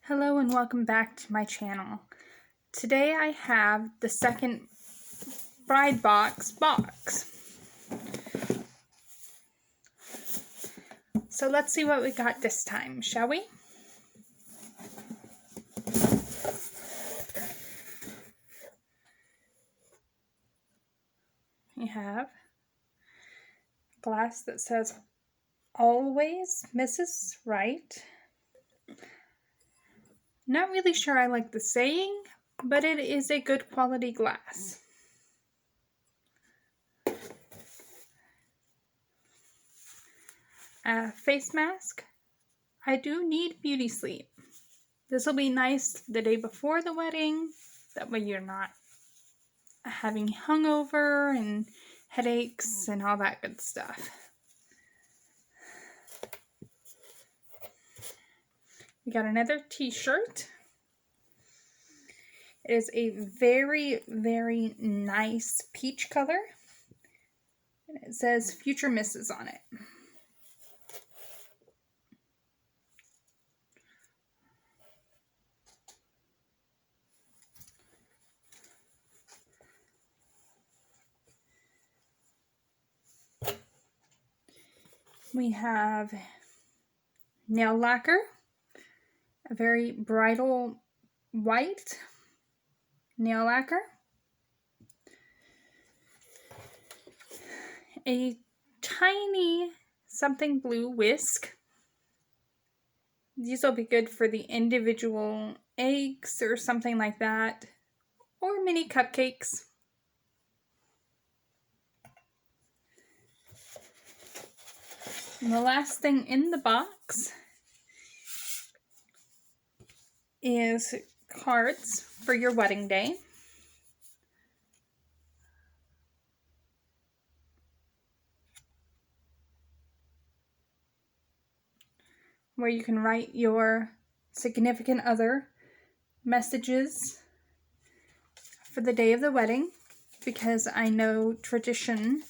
Hello and welcome back to my channel. Today I have the second Bride Box. So let's see what we got this time, shall we? We have glass that says Always Mrs. Right. Not really sure I like the saying, but it is a good quality glass. A face mask. I do need beauty sleep. This will be nice the day before the wedding. That way you're not having hungover and headaches and all that good stuff. We got another t-shirt. It is a very, very nice peach color. And it says Future Mrs. on it. We have nail lacquer, a very bridal white nail lacquer, a tiny something blue whisk. These will be good for the individual eggs or something like that, or mini cupcakes. And the last thing in the box is cards for your wedding day. Where you can write your significant other messages for the day of the wedding, because I know tradition,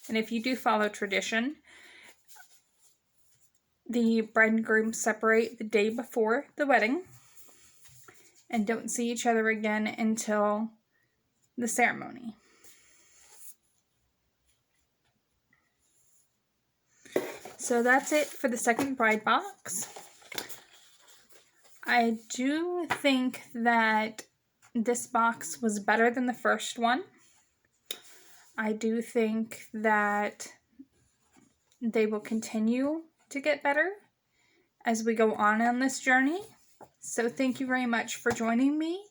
and if you do follow tradition, the bride and groom separate the day before the wedding and don't see each other again until the ceremony. So that's it for the second bride box. I do think that this box was better than the first one. I do think that they will continue to get better as we go on this journey. So thank you very much for joining me,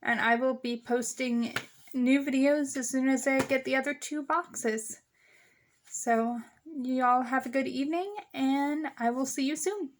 and I will be posting new videos as soon as I get the other two boxes. So you all have a good evening, and I will see you soon.